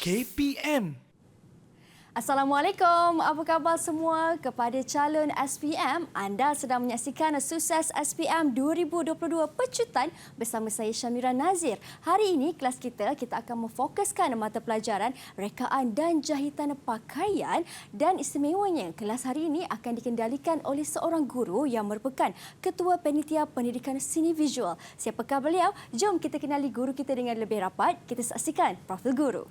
KPM. Assalamualaikum, apa khabar semua? Kepada calon SPM, anda sedang menyaksikan Sukses SPM 2022 Pecutan bersama saya Syamira Nazir. Hari ini kelas kita akan memfokuskan mata pelajaran rekaan dan jahitan pakaian, dan istimewanya kelas hari ini akan dikendalikan oleh seorang guru yang merupakan Ketua Panitia Pendidikan Seni Visual. Siapakah beliau? Jom kita kenali guru kita dengan lebih rapat. Kita saksikan profil guru.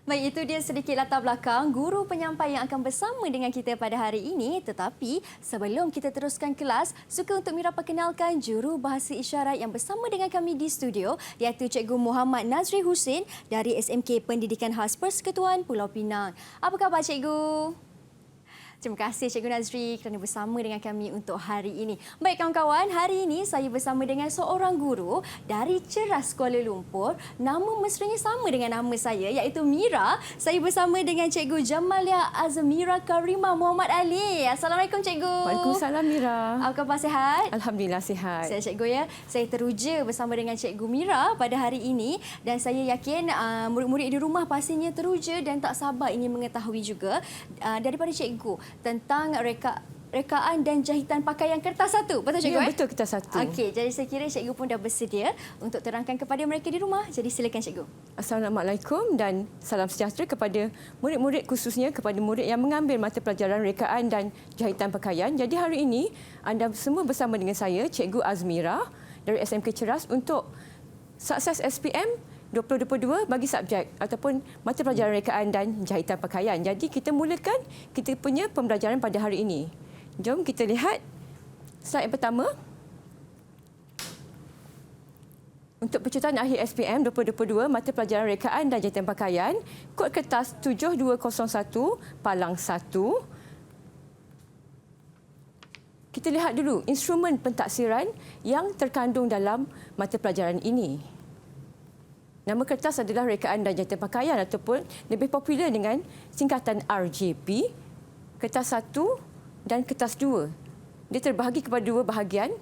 Baik, itu dia sedikit latar belakang guru penyampai yang akan bersama dengan kita pada hari ini. Tetapi sebelum kita teruskan kelas, suka untuk Mira perkenalkan juru bahasa isyarat yang bersama dengan kami di studio, iaitu Cikgu Muhammad Nazri Husin dari SMK Pendidikan Khas Persekutuan Pulau Pinang. Apa khabar Cikgu? Terima kasih Cikgu Nazri kerana bersama dengan kami untuk hari ini. Baik kawan-kawan, hari ini saya bersama dengan seorang guru dari Ceras Kuala Lumpur. Nama mesranya sama dengan nama saya, iaitu Mira. Saya bersama dengan Cikgu Jamalia Azmira Karimah Muhammad Ali. Assalamualaikum Cikgu. Waalaikumsalam Mira. Apa khabar, sihat? Alhamdulillah sihat. Sihat Cikgu ya. Saya teruja bersama dengan Cikgu Mira pada hari ini, dan saya yakin murid-murid di rumah pastinya teruja dan tak sabar ingin mengetahui juga daripada Cikgu tentang rekaan dan jahitan pakaian kertas satu. Betul Cikgu? Ya, betul, kertas satu. Okey, jadi saya kira Cikgu pun dah bersedia untuk terangkan kepada mereka di rumah. Jadi silakan Cikgu. Assalamualaikum dan salam sejahtera kepada murid-murid, khususnya kepada murid yang mengambil mata pelajaran rekaan dan jahitan pakaian. Jadi hari ini anda semua bersama dengan saya, Cikgu Azmira dari SMK Ceras untuk Sukses SPM 2022 bagi subjek ataupun mata pelajaran rekaan dan jahitan pakaian. Jadi kita mulakan kita punya pembelajaran pada hari ini. Jom kita lihat slide yang pertama. Untuk pecutan akhir SPM 2022 mata pelajaran rekaan dan jahitan pakaian, kod kertas 7201 palang 1. Kita lihat dulu instrumen pentaksiran yang terkandung dalam mata pelajaran ini. Nama kertas adalah rekaan dan jahitan pakaian ataupun lebih popular dengan singkatan RJP, kertas 1 dan kertas 2. Dia terbahagi kepada dua bahagian.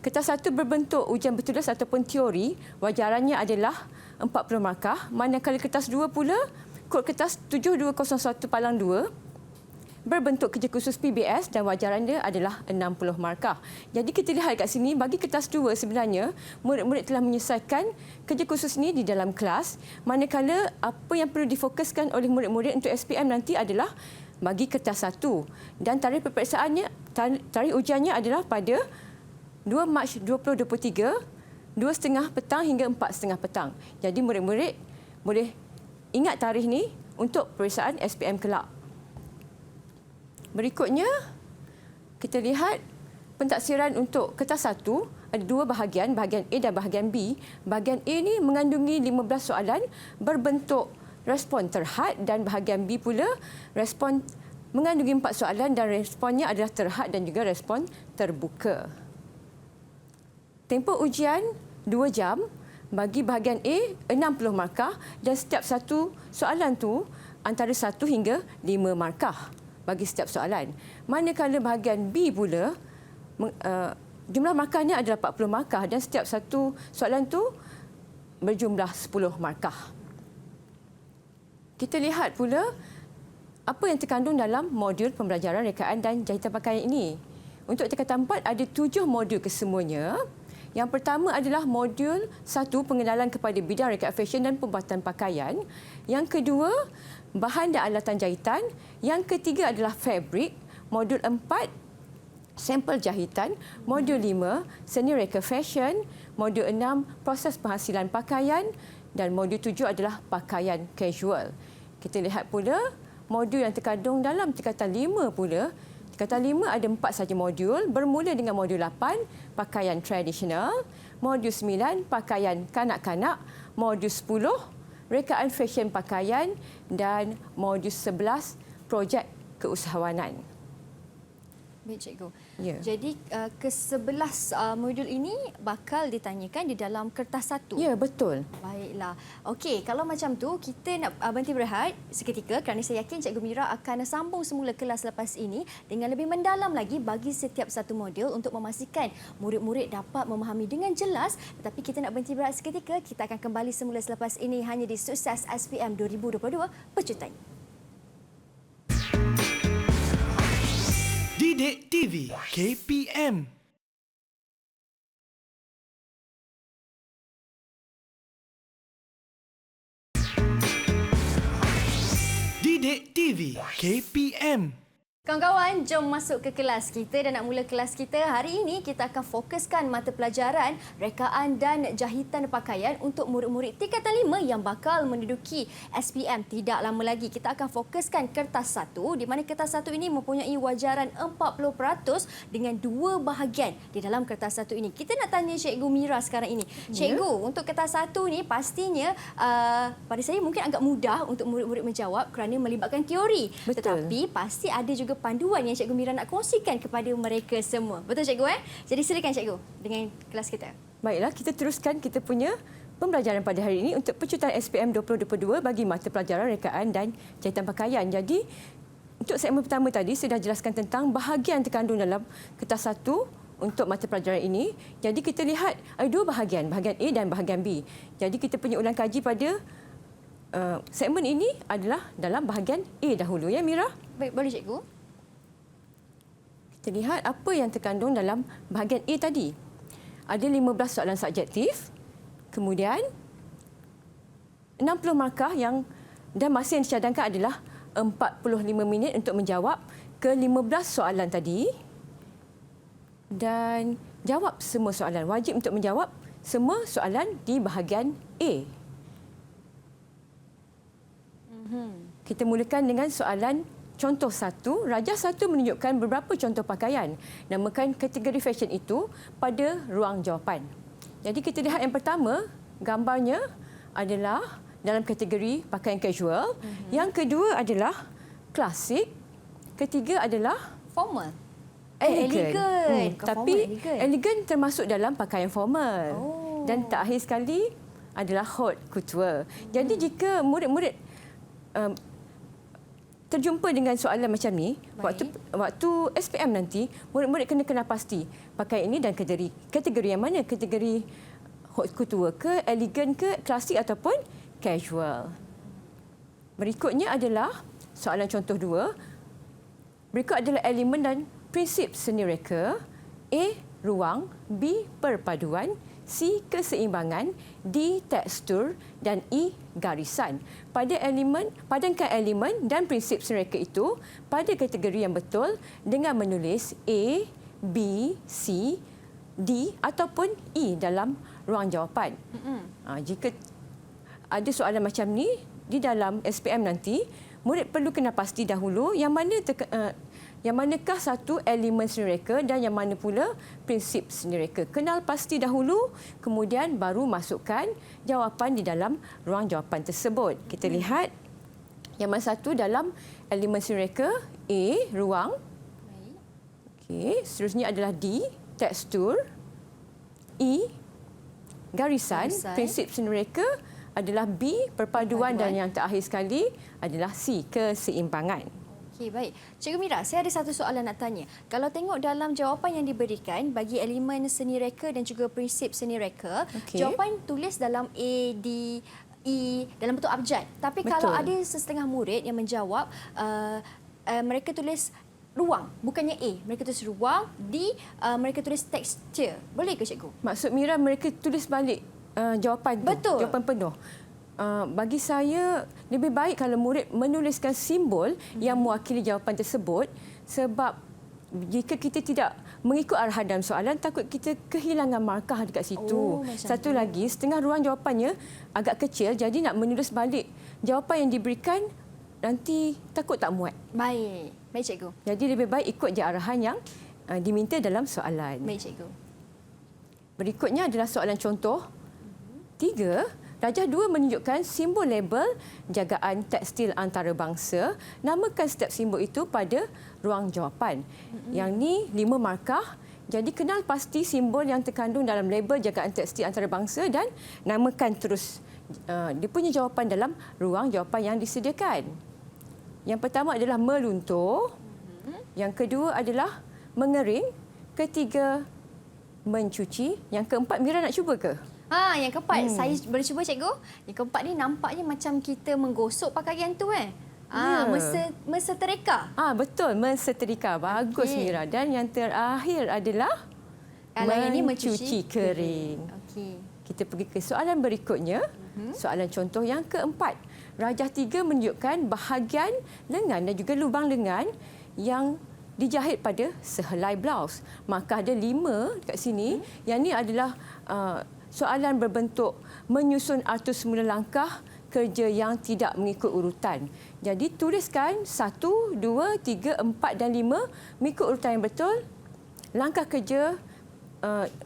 Kertas 1 berbentuk ujian bertulis ataupun teori, wajarannya adalah 40 markah, manakala kertas 2 pula, kod kertas 7201 palang 2, berbentuk kerja khusus PBS dan wajaran dia adalah 60 markah. Jadi kita lihat kat sini, bagi kertas 2 sebenarnya, murid-murid telah menyelesaikan kerja khusus ini di dalam kelas, manakala apa yang perlu difokuskan oleh murid-murid untuk SPM nanti adalah bagi kertas 1. Dan tarikh peperiksaannya, tarikh ujiannya adalah pada 2 Mac 2023, 2.30 petang hingga 4.30 petang. Jadi murid-murid boleh ingat tarikh ini untuk peperiksaan SPM kelak. Berikutnya, kita lihat pentaksiran untuk kertas 1 ada dua bahagian, bahagian A dan bahagian B. Bahagian A ini mengandungi 15 soalan berbentuk respon terhad, dan bahagian B pula respon mengandungi 4 soalan dan responnya adalah terhad dan juga respon terbuka. Tempoh ujian 2 jam, bagi bahagian A 60 markah dan setiap satu soalan tu antara 1 hingga 5 markah bagi setiap soalan. Manakala bahagian B pula, jumlah markahnya adalah 40 markah dan setiap satu soalan tu berjumlah 10 markah. Kita lihat pula apa yang terkandung dalam modul pembelajaran rekaan dan jahitan pakaian ini. Untuk tingkatan 4 ada 7 modul kesemuanya. Yang pertama adalah modul 1, pengenalan kepada bidang rekaan fashion dan pembuatan pakaian. Yang kedua, bahan dan alatan jahitan. Yang ketiga adalah fabrik. Modul 4, sampel jahitan. Modul 5, seni reka fashion. Modul 6, proses penghasilan pakaian. Dan modul 7 adalah pakaian casual. Kita lihat pula modul yang terkandung dalam tingkatan 5 pula. Tingkatan 5 ada 4 sahaja modul, bermula dengan modul 8, pakaian tradisional. Modul 9, pakaian kanak-kanak. modul 10 rekaan fashion pakaian dan modul 11 projek keusahawanan. Baik, Cikgu. Ya. Jadi ke-11 modul ini bakal ditanyakan di dalam kertas satu. Ya, betul. Baiklah. Okey, kalau macam tu kita nak berhenti berehat seketika kerana saya yakin Cikgu Mira akan sambung semula kelas lepas ini dengan lebih mendalam lagi bagi setiap satu modul untuk memastikan murid-murid dapat memahami dengan jelas. Tetapi kita nak berhenti berehat seketika, kita akan kembali semula selepas ini hanya di Sukses SPM 2022 Pecutan. Didik TV KPM. Didik TV KPM. Kawan-kawan, jom masuk ke kelas kita dan nak mula kelas kita. Hari ini kita akan fokuskan mata pelajaran rekaan dan jahitan pakaian untuk murid-murid tingkatan 5 yang bakal menduduki SPM tidak lama lagi. Kita akan fokuskan kertas 1 di mana kertas 1 ini mempunyai wajaran 40% dengan 2 bahagian di dalam kertas 1 ini. Kita nak tanya Cikgu Mira sekarang ini. Cikgu, untuk kertas 1 ni pastinya pada saya mungkin agak mudah untuk murid-murid menjawab kerana melibatkan teori. Betul. Tetapi pasti ada juga panduan yang Cikgu Mira nak kongsikan kepada mereka semua. Betul Cikgu? Jadi silakan Cikgu dengan kelas kita. Baiklah, kita teruskan kita punya pembelajaran pada hari ini untuk pecutan SPM 2022 bagi mata pelajaran rekaan dan jahitan pakaian. Jadi, untuk segmen pertama tadi, saya dah jelaskan tentang bahagian terkandung dalam kertas 1 untuk mata pelajaran ini. Jadi, kita lihat ada 2 bahagian, bahagian A dan bahagian B. Jadi, kita punya ulang kaji pada segmen ini adalah dalam bahagian A dahulu. Ya, Mira? Baik, boleh Cikgu? Kita lihat apa yang terkandung dalam bahagian A tadi. Ada 15 soalan subjektif, kemudian 60 markah dan masa yang dicadangkan adalah 45 minit untuk menjawab ke 15 soalan tadi. Dan jawab semua soalan. Wajib untuk menjawab semua soalan di bahagian A. Kita mulakan dengan soalan contoh 1, Rajah 1 menunjukkan beberapa contoh pakaian. Namakan kategori fashion itu pada ruang jawapan. Jadi kita lihat yang pertama, gambarnya adalah dalam kategori pakaian casual. Yang kedua adalah klasik. Ketiga adalah Formal. elegan. Bukan Tapi formal, elegan termasuk dalam pakaian formal. Oh. Dan terakhir sekali adalah haute couture. Jadi jika murid-murid terjumpa dengan soalan macam ni, waktu SPM nanti, murid-murid kena kenal pasti pakaian ini dan kategori yang mana? Kategori haute couture ke, elegan ke, klasik ataupun casual. Berikutnya adalah soalan contoh 2. Berikut adalah elemen dan prinsip seni reka. A. Ruang. B. Perpaduan. C. Keseimbangan. D. Tekstur. Dan E. Garisan. Padankan elemen dan prinsip seni reka itu pada kategori yang betul dengan menulis A, B, C, D ataupun E dalam ruang jawapan. Jika ada soalan macam ni di dalam SPM nanti, murid perlu kena pasti dahulu yang manakah satu elemen seni reka dan yang mana pula prinsip seni reka. Kenal pasti dahulu, kemudian baru masukkan jawapan di dalam ruang jawapan tersebut. Kita lihat yang mana satu dalam elemen seni reka. A. Ruang. Okey, seterusnya adalah D. Tekstur. E. Garisan. Prinsip seni reka adalah B. Perpaduan. Dan yang terakhir sekali adalah C. Keseimbangan. Okey, baik. Cikgu Mira, saya ada satu soalan nak tanya. Kalau tengok dalam jawapan yang diberikan bagi elemen seni reka dan juga prinsip seni reka, jawapan tulis dalam A, D, E dalam bentuk abjad. Tapi Betul. kalau ada sesetengah murid yang menjawab, mereka tulis ruang, bukannya A. Mereka tulis ruang, D, mereka tulis tekstur. Boleh ke Cikgu? Maksud Mira mereka tulis balik jawapan tu. Betul. Jawapan penuh. Bagi saya lebih baik kalau murid menuliskan simbol yang mewakili jawapan tersebut, sebab jika kita tidak mengikut arahan dalam soalan, takut kita kehilangan markah dekat situ. Satu lagi, setengah ruang jawapannya agak kecil, jadi nak menulis balik jawapan yang diberikan nanti takut tak muat. Baik. Baik Cikgu. Jadi lebih baik ikut je arahan yang diminta dalam soalan. Baik Cikgu. Berikutnya adalah soalan contoh 3. Rajah 2 menunjukkan simbol label jagaan tekstil antarabangsa. Namakan setiap simbol itu pada ruang jawapan. Yang ni 5 markah. Jadi kenal pasti simbol yang terkandung dalam label jagaan tekstil antarabangsa dan namakan terus dia punya jawapan dalam ruang jawapan yang disediakan. Yang pertama adalah meluntur. Yang kedua adalah mengering. Ketiga, mencuci. Yang keempat, Mira nak cuba ke? Yang keempat, saya boleh cuba cikgu. Yang keempat ni nampaknya macam kita menggosok pakaian tu Mensetrika. Betul, mensetrika. Bagus Mira. Dan yang terakhir adalah ini mencuci kering. Okey. Kita pergi ke soalan berikutnya. Soalan contoh yang keempat. Rajah 3 menunjukkan bahagian lengan dan juga lubang lengan yang dijahit pada sehelai blaus. Maka ada 5 dekat sini. Yang ini adalah soalan berbentuk menyusun artus semula langkah kerja yang tidak mengikut urutan. Jadi tuliskan 1, 2, 3, 4 dan 5 mengikut urutan yang betul. Langkah kerja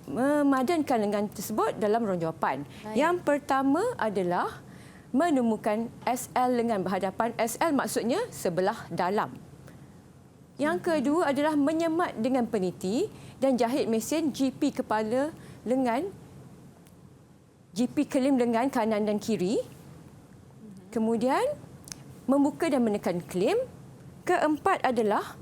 memadankan lengan tersebut dalam ruang jawapan. Yang pertama adalah menemukan SL lengan berhadapan. SL maksudnya sebelah dalam. Yang kedua adalah menyemat dengan peniti dan jahit mesin GP kepala lengan, GP kelim lengan kanan dan kiri. Kemudian membuka dan menekan kelim. Keempat adalah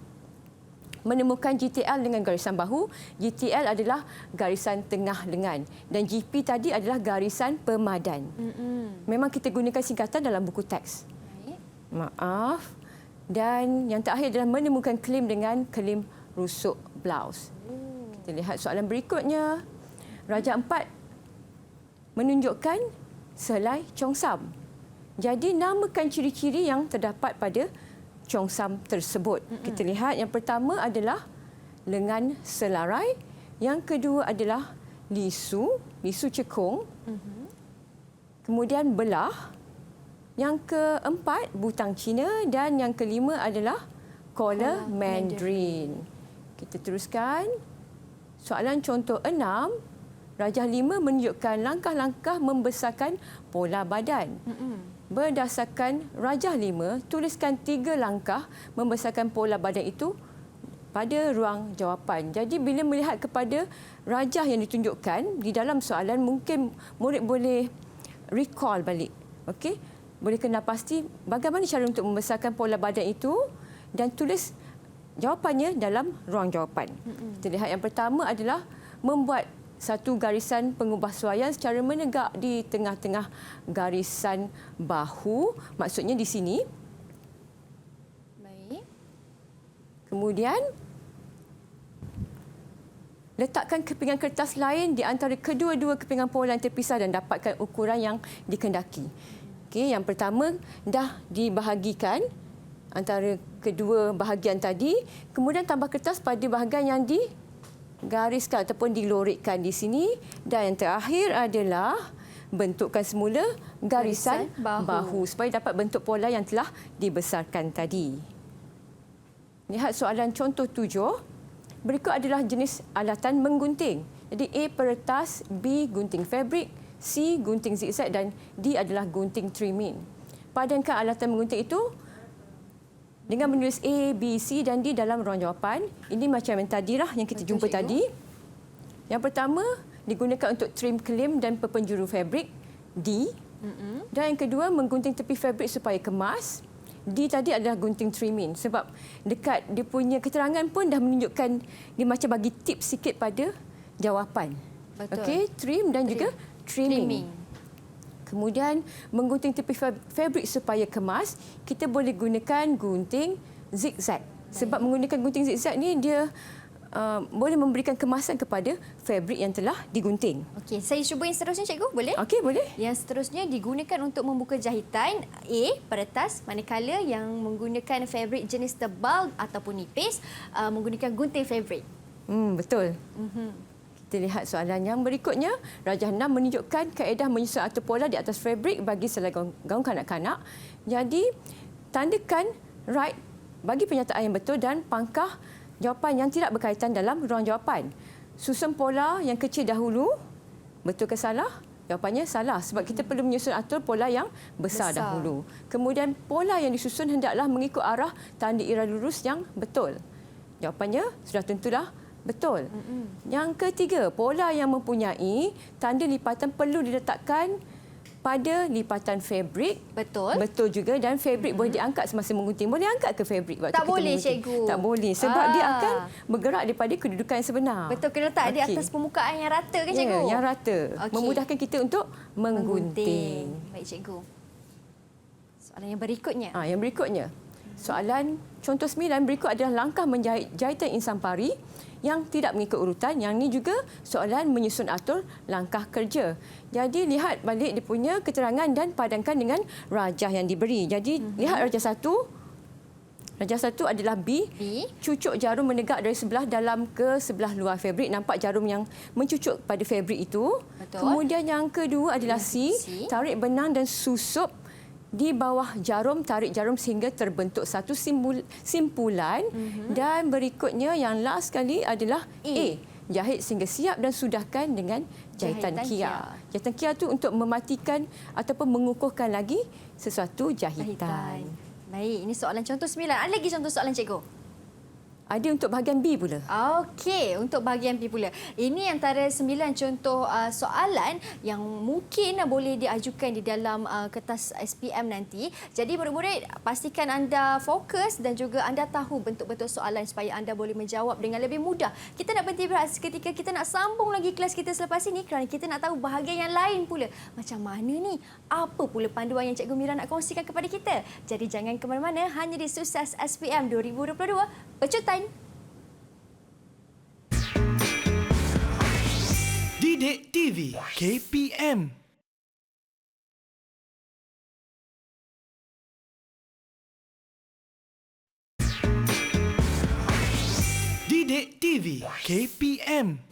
menemukan GTL dengan garisan bahu. GTL adalah garisan tengah lengan dan GP tadi adalah garisan pemadan. Memang kita gunakan singkatan dalam buku teks. Maaf. Dan yang terakhir adalah menemukan kelim dengan kelim rusuk blaus. Kita lihat soalan berikutnya. Rajah 4 menunjukkan sehelai congsam. Jadi namakan ciri-ciri yang terdapat pada congsam tersebut. Kita lihat yang pertama adalah lengan selarai, yang kedua adalah lisu cekung. Kemudian belah. Yang keempat butang Cina dan yang kelima adalah collar mandarin. Kita teruskan. Soalan contoh 6. Rajah 5 menunjukkan langkah-langkah membesarkan pola badan. Berdasarkan Rajah 5, tuliskan 3 langkah membesarkan pola badan itu pada ruang jawapan. Jadi bila melihat kepada rajah yang ditunjukkan di dalam soalan, mungkin murid boleh recall balik. Okey? Boleh kenal pasti bagaimana cara untuk membesarkan pola badan itu dan tulis jawapannya dalam ruang jawapan. Kita lihat yang pertama adalah membuat satu garisan pengubahsuaian secara menegak di tengah-tengah garisan bahu. Maksudnya di sini. Baik. Kemudian, letakkan kepingan kertas lain di antara kedua-dua kepingan pola yang terpisah dan dapatkan ukuran yang dikehendaki. Okey, yang pertama dah dibahagikan antara kedua bahagian tadi. Kemudian tambah kertas pada bahagian yang digariskan ataupun dilorikkan di sini. Dan yang terakhir adalah bentukkan semula garisan bahu supaya dapat bentuk pola yang telah dibesarkan tadi. Lihat soalan contoh 7. Berikut adalah jenis alatan menggunting. Jadi A peretas, B gunting fabrik, C gunting zigzag dan D adalah gunting trimming. Padankan alatan menggunting itu dengan menulis A, B, C dan D dalam ruang jawapan. Ini macam yang tadilah yang kita jumpa tadi. Yang pertama digunakan untuk trim kelim dan pepenjuru fabrik, D. Dan yang kedua menggunting tepi fabrik supaya kemas. D tadi adalah gunting trimming sebab dekat dia punya keterangan pun dah menunjukkan dia macam bagi tips sikit pada jawapan. Okey, trim dan juga trimming. Kemudian menggunting tepi fabrik supaya kemas, kita boleh gunakan gunting zigzag. Sebab menggunakan gunting zigzag ni dia boleh memberikan kemasan kepada fabrik yang telah digunting. Okey, saya cuba yang seterusnya cikgu, boleh? Okey, boleh. Yang seterusnya digunakan untuk membuka jahitan A peretas, manakala yang menggunakan fabrik jenis tebal ataupun nipis menggunakan gunting fabrik. Betul. Kita lihat soalan yang berikutnya. Rajah 6 menunjukkan kaedah menyusun atau pola di atas fabrik bagi selai gaun kanak-kanak. Jadi, tandakan right bagi pernyataan yang betul dan pangkah jawapan yang tidak berkaitan dalam ruang jawapan. Susun pola yang kecil dahulu. Betul ke salah? Jawapannya salah sebab kita perlu menyusun atur pola yang besar Besar. dahulu. Kemudian pola yang disusun hendaklah mengikut arah tanda irama lurus yang betul. Jawapannya sudah tentulah betul. Yang ketiga, pola yang mempunyai tanda lipatan perlu diletakkan pada lipatan fabrik. Betul. Betul juga, dan fabrik boleh diangkat semasa menggunting. Boleh angkat ke fabrik waktu Tak kita boleh, menggunting? cikgu. Tak boleh sebab dia akan bergerak daripada kedudukan yang sebenar. Betul, kena letak di Okey. atas permukaan yang rata kan, cikgu? Ya, yang rata. Okey. Memudahkan kita untuk menggunting. Baik, cikgu. Soalan yang berikutnya. Yang berikutnya. Soalan contoh 9 berikut adalah langkah menjahit jahitan insan pari yang tidak mengikut urutan. Yang ini juga soalan menyusun atur langkah kerja. Jadi lihat balik dia punya keterangan dan padankan dengan rajah yang diberi. Jadi lihat rajah 1. Rajah 1 adalah B. B. Cucuk jarum menegak dari sebelah dalam ke sebelah luar fabrik. Nampak jarum yang mencucuk pada fabrik itu. Betul. Kemudian yang kedua adalah C. C. Tarik benang dan susup di bawah jarum, tarik jarum sehingga terbentuk satu simpulan. Dan berikutnya yang last sekali adalah A. Jahit sehingga siap dan sudahkan dengan jahitan kia. Jahitan kia itu untuk mematikan ataupun mengukuhkan lagi sesuatu jahitan. Baik, ini soalan contoh 9. Ada lagi contoh soalan, cikgu? Ada untuk bahagian B pula. Okey, untuk bahagian B pula. Ini antara 9 contoh soalan yang mungkin boleh diajukan di dalam kertas SPM nanti. Jadi murid-murid, pastikan anda fokus dan juga anda tahu bentuk-bentuk soalan supaya anda boleh menjawab dengan lebih mudah. Kita nak berhenti berehat seketika, kita nak sambung lagi kelas kita selepas ini kerana kita nak tahu bahagian yang lain pula. Macam mana ni? Apa pula panduan yang Cikgu Mira nak kongsikan kepada kita? Jadi jangan ke mana-mana, hanya di Sukses SPM 2022, Pecutan. Didik TV KPM. Didik TV KPM.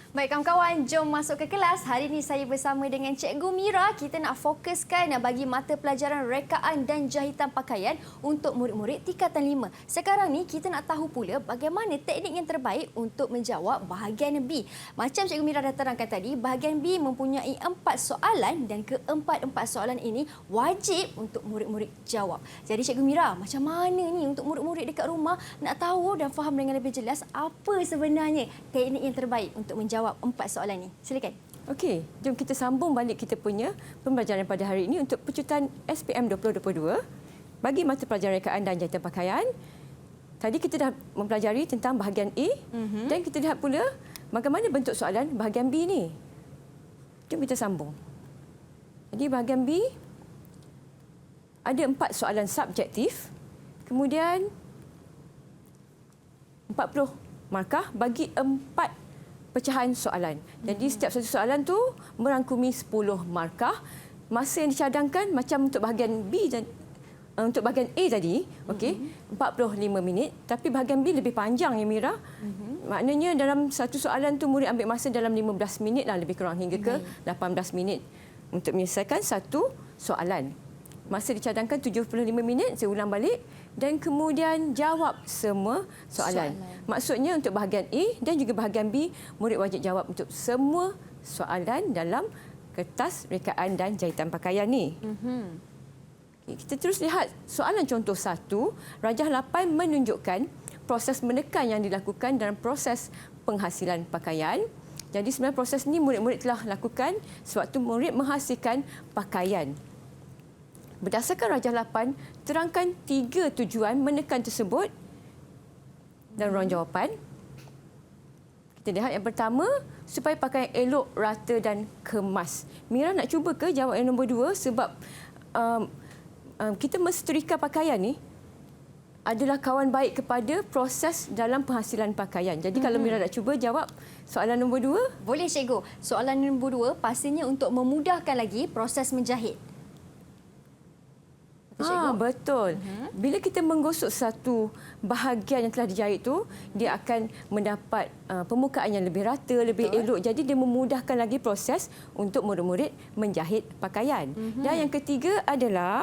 Baik kawan-kawan, jom masuk ke kelas. Hari ini saya bersama dengan Cikgu Mira. Kita nak fokuskan bagi mata pelajaran rekaan dan jahitan pakaian untuk murid-murid tingkatan 5. Sekarang ni kita nak tahu pula bagaimana teknik yang terbaik untuk menjawab bahagian B. Macam Cikgu Mira dah terangkan tadi, bahagian B mempunyai 4 soalan dan keempat-empat soalan ini wajib untuk murid-murid jawab. Jadi Cikgu Mira, macam mana ni untuk murid-murid dekat rumah nak tahu dan faham dengan lebih jelas apa sebenarnya teknik yang terbaik untuk menjawab 4 soalan ni? Silakan. Okey, jom kita sambung balik kita punya pembelajaran pada hari ini untuk pecutan SPM 2022 bagi mata pelajaran rekaan dan jahitan pakaian. Tadi kita dah mempelajari tentang bahagian A dan kita lihat pula bagaimana bentuk soalan bahagian B ni. Jom kita sambung. Jadi bahagian B ada 4 soalan subjektif, kemudian 40 markah bagi 4 pecahan soalan. Jadi setiap satu soalan tu merangkumi 10 markah. Masa yang dicadangkan macam untuk bahagian B dan untuk bahagian A tadi, okey, 45 minit, tapi bahagian B lebih panjang ya Mira. Maknanya dalam satu soalan tu murid ambil masa dalam 15 minit lah lebih kurang hingga ke 18 minit untuk menyelesaikan satu soalan. Masa dicadangkan 75 minit, saya ulang balik, dan kemudian jawab semua soalan. Maksudnya untuk bahagian A dan juga bahagian B, murid wajib jawab untuk semua soalan dalam kertas rekaan dan jahitan pakaian ni. Kita terus lihat soalan contoh 1. Rajah 8 menunjukkan proses menekan yang dilakukan dalam proses penghasilan pakaian. Jadi sebenarnya proses ini murid-murid telah lakukan sewaktu murid menghasilkan pakaian. Berdasarkan rajah 8, terangkan 3 tujuan menekan tersebut dan ruang jawapan. Kita lihat yang pertama, supaya pakaian elok, rata dan kemas. Mira nak cuba ke jawab yang nombor 2 sebab kita mensetrika pakaian ni adalah kawan baik kepada proses dalam penghasilan pakaian. Jadi kalau Mira nak cuba jawab soalan nombor 2. Boleh cikgu. Soalan nombor 2 pastinya untuk memudahkan lagi proses menjahit. Betul. Bila kita menggosok satu bahagian yang telah dijahit tu, dia akan mendapat permukaan yang lebih rata, lebih elok. Jadi dia memudahkan lagi proses untuk murid-murid menjahit pakaian. Dan yang ketiga adalah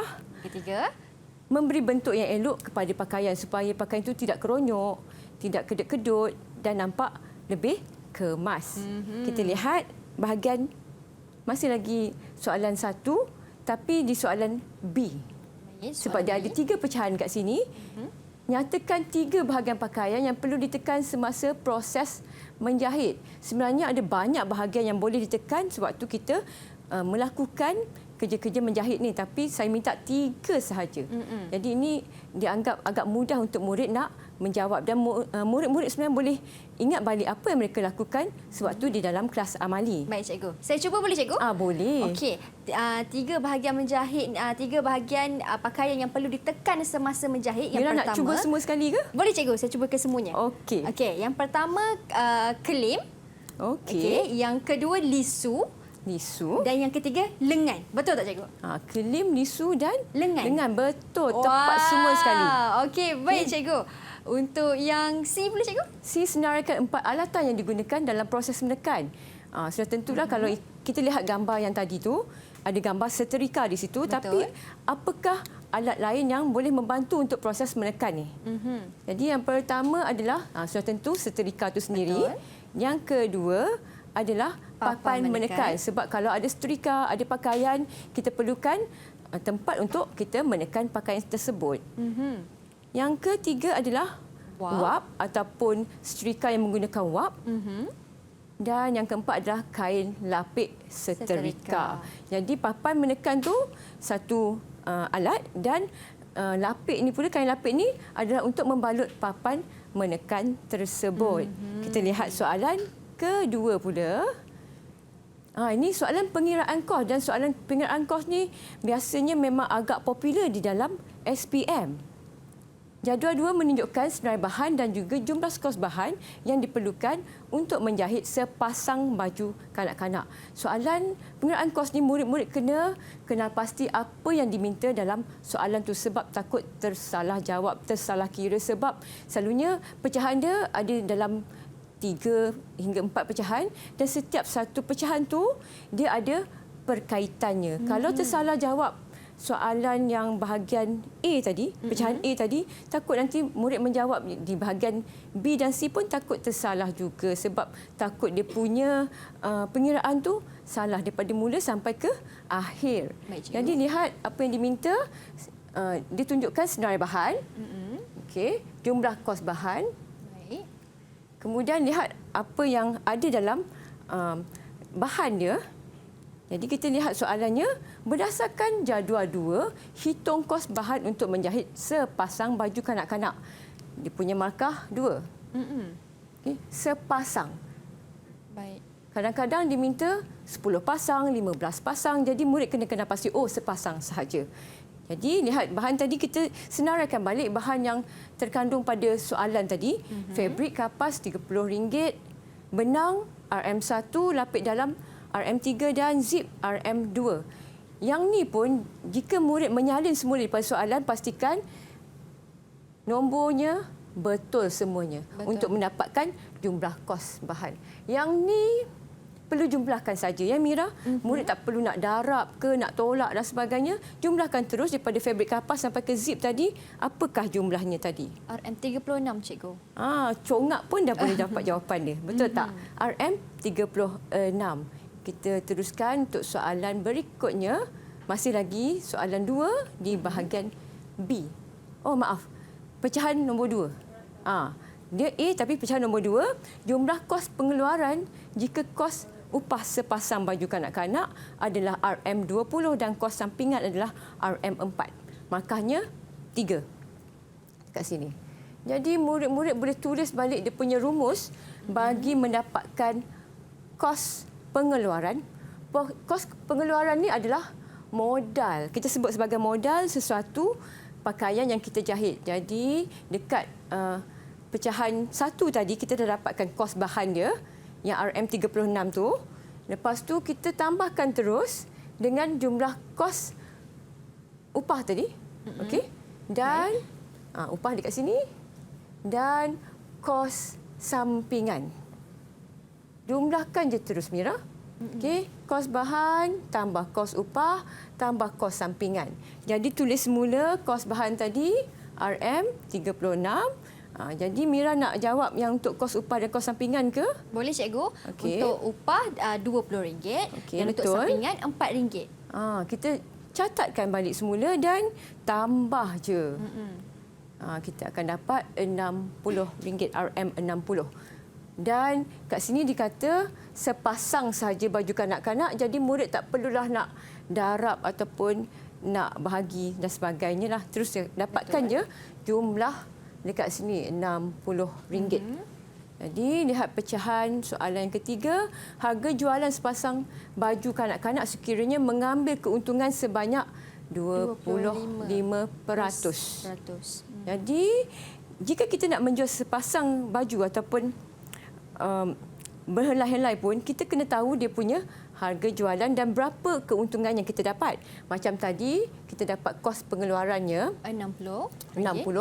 memberi bentuk yang elok kepada pakaian supaya pakaian itu tidak keronyok, tidak kedut-kedut dan nampak lebih kemas. Kita lihat bahagian masih lagi soalan 1 tapi di soalan B. Baik, Sebab dia ada 3 pecahan kat sini. Nyatakan 3 bahagian pakaian yang perlu ditekan semasa proses menjahit. Sebenarnya ada banyak bahagian yang boleh ditekan sewaktu kita melakukan kerja-kerja menjahit ni, tapi saya minta 3 sahaja. Jadi ini dianggap agak mudah untuk murid nak menjawab, dan murid-murid sebenarnya boleh ingat balik apa yang mereka lakukan sewaktu di dalam kelas amali. Baik, cikgu. Saya cuba boleh, cikgu? Boleh. Okey, 3 bahagian menjahit, 3 bahagian pakaian yang perlu ditekan semasa menjahit. Yang Mira pertama, nak cuba semua sekali ke? Boleh, cikgu. Saya cuba ke semuanya. Okey. Okey, yang pertama kelim. Okey. Yang kedua lisu. Lisu. Dan yang ketiga lengan. Betul tak, cikgu? Kelim, lisu dan Lengan. lengan. Betul. Tepat semua sekali. Okey, baik, cikgu. Untuk yang C pula, cikgu? C senaraikan 4 alatan yang digunakan dalam proses menekan. Sudah tentulah kalau kita lihat gambar yang tadi tu, ada gambar setrika di situ. Betul. Tapi apakah alat lain yang boleh membantu untuk proses menekan ni? Jadi yang pertama adalah sudah tentu setrika itu sendiri. Betul. Yang kedua adalah papan menekan. Sebab kalau ada setrika, ada pakaian, kita perlukan tempat untuk kita menekan pakaian tersebut. Yang ketiga adalah wap ataupun setrika yang menggunakan wap. Dan yang keempat adalah kain lapik setrika. Jadi papan menekan tu satu alat, dan lapik ni pula, kain lapik ni adalah untuk membalut papan menekan tersebut. Kita lihat soalan kedua pula. Ini soalan pengiraan kos, dan soalan pengiraan kos ni biasanya memang agak popular di dalam SPM. Jadual 2 menunjukkan senarai bahan dan juga jumlah skos bahan yang diperlukan untuk menjahit sepasang baju kanak-kanak. Soalan pengiraan kos ni murid-murid kena kenal pasti apa yang diminta dalam soalan tu, sebab takut tersalah jawab, tersalah kira, sebab selalunya pecahan dia ada dalam 3 hingga 4 pecahan, dan setiap satu pecahan tu dia ada perkaitannya. Kalau tersalah jawab soalan yang bahagian A tadi, pecahan A tadi, takut nanti murid menjawab di bahagian B dan C pun takut tersalah juga, sebab takut dia punya pengiraan tu salah daripada mula sampai ke akhir. Jadi lihat apa yang diminta, ditunjukkan senarai bahan, okey, jumlah kos bahan. Kemudian lihat apa yang ada dalam bahan dia. Jadi kita lihat soalannya, berdasarkan jadual 2, hitung kos bahan untuk menjahit sepasang baju kanak-kanak. Dia punya markah 2. Okay. Sepasang. Baik. Kadang-kadang diminta 10 pasang, 15 pasang. Jadi murid kena pasti, sepasang sahaja. Jadi lihat bahan tadi, kita senaraikan balik bahan yang terkandung pada soalan tadi. Fabrik kapas RM30, benang RM1, lapik dalam RM3 dan zip RM2. Yang ni pun jika murid menyalin semula daripada soalan, pastikan nombornya betul semuanya untuk mendapatkan jumlah kos bahan. Yang ni perlu jumlahkan saja, ya Mira. Murid tak perlu nak darab ke, nak tolak dan sebagainya. Jumlahkan terus daripada fabrik kapas sampai ke zip tadi. Apakah jumlahnya tadi? RM36, cikgu. Congak pun dah boleh dapat jawapan dia. Betul tak? RM36. Kita teruskan untuk soalan berikutnya. Masih lagi soalan 2 di bahagian B. Maaf. Pecahan nombor 2. Dia A tapi pecahan nombor 2. Jumlah kos pengeluaran jika kos upah sepasang baju kanak-kanak adalah RM20 dan kos sampingan adalah RM4. Markahnya 3 kat sini. Jadi murid-murid boleh tulis balik dia punya rumus bagi mendapatkan kos pengeluaran. Kos pengeluaran ni adalah modal. Kita sebut sebagai modal sesuatu pakaian yang kita jahit. Jadi dekat pecahan 1 tadi kita dah dapatkan kos bahan dia yang RM36 tu. Lepas tu kita tambahkan terus dengan jumlah kos upah tadi. Okey. Dan upah dekat sini dan kos sampingan. Jumlahkan je terus, Mira. Okey, kos bahan tambah kos upah tambah kos sampingan. Jadi tulis semula kos bahan tadi RM36, Jadi Mira nak jawab yang untuk kos upah dan kos sampingan ke? Boleh cikgu. Okey. Untuk upah RM20 Okey, dan untuk betul. sampingan RM4. Kita catatkan balik semula dan tambah je. Kita akan dapat RM60, RM60. Dan kat sini dikata sepasang saja baju kanak-kanak, jadi murid tak perlulah nak darab ataupun nak bahagi dan sebagainya lah. Terus dapatkan je jumlah dekat sini RM60. Jadi lihat pecahan soalan yang ketiga, harga jualan sepasang baju kanak-kanak sekiranya mengambil keuntungan sebanyak 25%. Jadi jika kita nak menjual sepasang baju ataupun berhelai-helai pun, kita kena tahu dia punya harga jualan dan berapa keuntungan yang kita dapat. Macam tadi, kita dapat kos pengeluarannya RM60.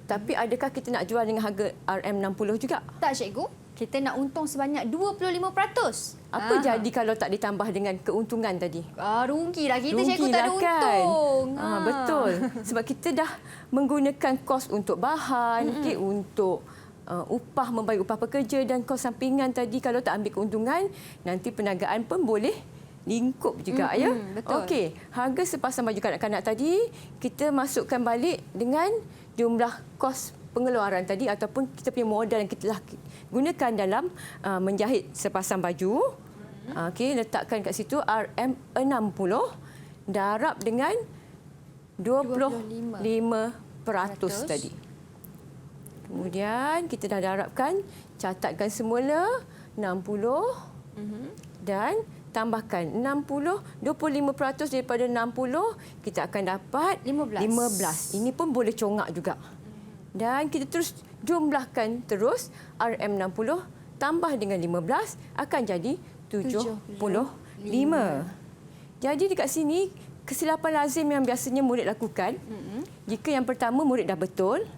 Tapi adakah kita nak jual dengan harga RM60 juga? Tak cikgu. Kita nak untung sebanyak 25%. Apa jadi kalau tak ditambah dengan keuntungan tadi? Rugilah kita cikgu, tak ada untung. Betul. Sebab kita dah menggunakan kos untuk bahan, untuk upah, membayar upah pekerja dan kos sampingan tadi. Kalau tak ambil keuntungan, nanti perniagaan pun boleh lingkup juga. Ya. Betul. Okey, harga sepasang baju kanak-kanak tadi kita masukkan balik dengan jumlah kos pengeluaran tadi ataupun kita punya modal yang kita gunakan dalam menjahit sepasang baju. Okey, letakkan kat situ RM60 darab dengan 25% tadi. Kemudian kita dah darabkan, catatkan semula 60 dan tambahkan 25% daripada 60 kita akan dapat 15. Ini pun boleh congak juga. Dan kita terus jumlahkan terus RM60 tambah dengan 15 akan jadi 75. Jadi dekat sini kesilapan lazim yang biasanya murid lakukan, jika yang pertama murid dah betul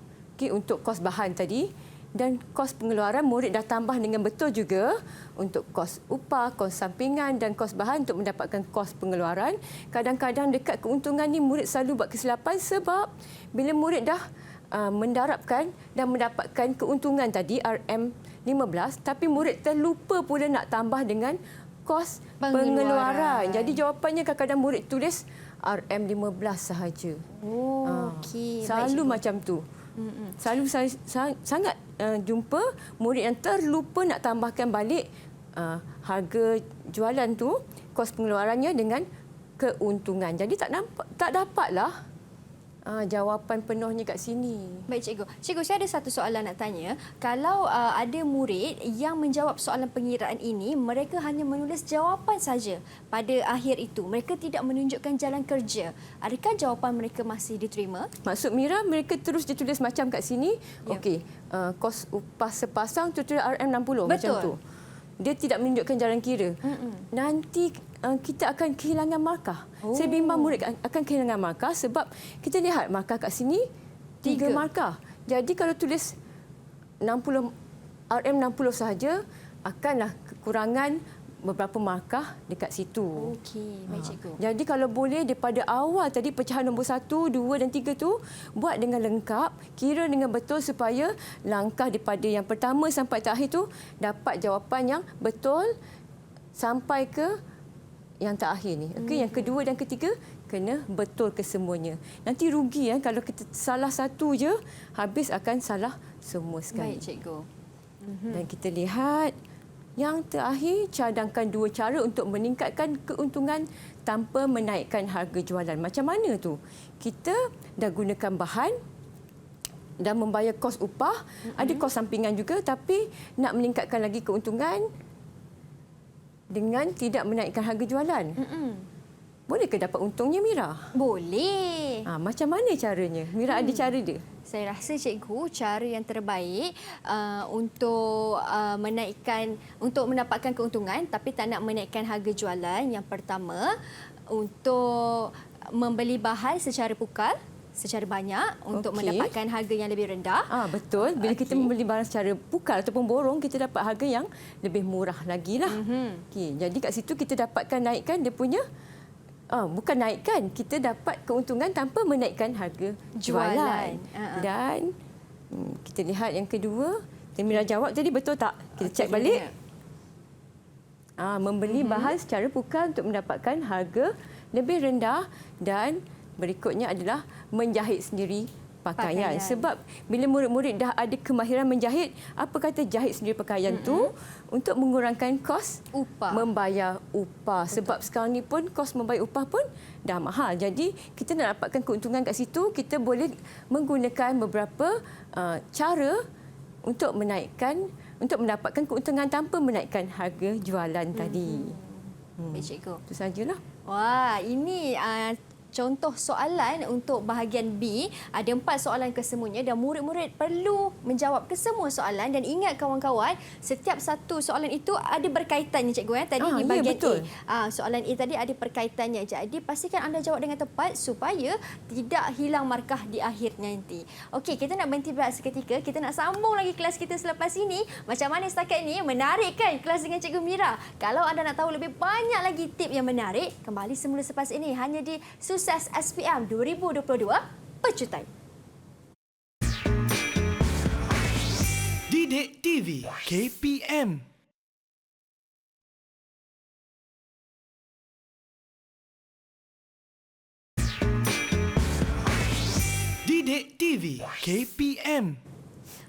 untuk kos bahan tadi dan kos pengeluaran murid dah tambah dengan betul juga untuk kos upah, kos sampingan dan kos bahan untuk mendapatkan kos pengeluaran. Kadang-kadang dekat keuntungan ni murid selalu buat kesilapan sebab bila murid dah mendarabkan dan mendapatkan keuntungan tadi RM15 tapi murid terlupa pula nak tambah dengan kos pengeluaran. Jadi jawapannya kadang-kadang murid tulis RM15 sahaja. Okey. Selalu macam tu. Selalu saya sangat jumpa murid yang terlupa nak tambahkan balik harga jualan tu, kos pengeluarannya dengan keuntungan. Jadi tak dapatlah jawapan penuhnya kat sini. Baik cikgu. Cikgu, saya ada satu soalan nak tanya. Kalau ada murid yang menjawab soalan pengiraan ini, mereka hanya menulis jawapan saja pada akhir itu. Mereka tidak menunjukkan jalan kerja. Adakah jawapan mereka masih diterima? Maksud Mira, mereka terus ditulis macam kat sini. Ya. Okey, kos upah sepasang tulis RM60 macam tu. Dia tidak menunjukkan jalan kira. Nanti kita akan kehilangan markah. Saya bimbang murid akan kehilangan markah sebab kita lihat markah kat sini 3 markah. Jadi kalau tulis 60 RM60 sahaja akanlah kekurangan beberapa markah dekat situ. Okey, baik cikgu. Jadi kalau boleh daripada awal tadi pecahan nombor 1, 2 dan 3 tu buat dengan lengkap, kira dengan betul supaya langkah daripada yang pertama sampai terakhir tu dapat jawapan yang betul sampai ke yang terakhir ni. Okey, yang kedua dan ketiga kena betul kesemuanya. Nanti rugi kalau kita salah satu je, habis akan salah semua sekali. Baik cikgu. Dan kita lihat yang terakhir, cadangkan 2 cara untuk meningkatkan keuntungan tanpa menaikkan harga jualan. Macam mana tu? Kita dah gunakan bahan dan membayar kos upah, ada kos sampingan juga tapi nak meningkatkan lagi keuntungan dengan tidak menaikkan harga jualan. Bolehkah dapat untungnya, Mira? Boleh. Macam mana caranya? Mira ada cara dia? Saya rasa cikgu, cara yang terbaik untuk untuk mendapatkan keuntungan tapi tak nak menaikkan harga jualan. Yang pertama, untuk membeli bahan secara pukal, secara banyak untuk mendapatkan harga yang lebih rendah. Betul. Bila kita membeli barang secara pukal ataupun borong, kita dapat harga yang lebih murah lagi lah. Jadi kat situ kita dapatkan naikkan dia punya bukan naikkan, kita dapat keuntungan tanpa menaikkan harga jualan. Dan Kita lihat yang kedua. Mira jawab tadi betul tak? Kita cek balik. Membeli bahan secara pukal untuk mendapatkan harga lebih rendah, dan berikutnya adalah menjahit sendiri pakaian. Sebab bila murid-murid dah ada kemahiran menjahit, apa kata jahit sendiri pakaian tu untuk mengurangkan kos membayar upah. Sebab sekarang ni pun kos membayar upah pun dah mahal. Jadi kita nak dapatkan keuntungan kat situ, kita boleh menggunakan beberapa cara untuk mendapatkan keuntungan tanpa menaikkan harga jualan tadi. Baik, cikgu. Itu sajalah. Wah, ini contoh soalan untuk bahagian B. Ada 4 soalan kesemuanya dan murid-murid perlu menjawab kesemua soalan. Dan ingat kawan-kawan, setiap satu soalan itu ada berkaitannya, cikgu. Tadi di bahagian A. Soalan A tadi ada perkaitannya. Jadi pastikan anda jawab dengan tepat supaya tidak hilang markah di akhir nanti. Okey, kita nak berhenti berehat seketika. Kita nak sambung lagi kelas kita selepas ini. Macam mana setakat ini? Menarik kan kelas dengan Cikgu Mira? Kalau anda nak tahu lebih banyak lagi tip yang menarik, kembali semula selepas ini hanya di Sukses SPM 2022 Pecutai. Didik TV KPM. Didik TV KPM.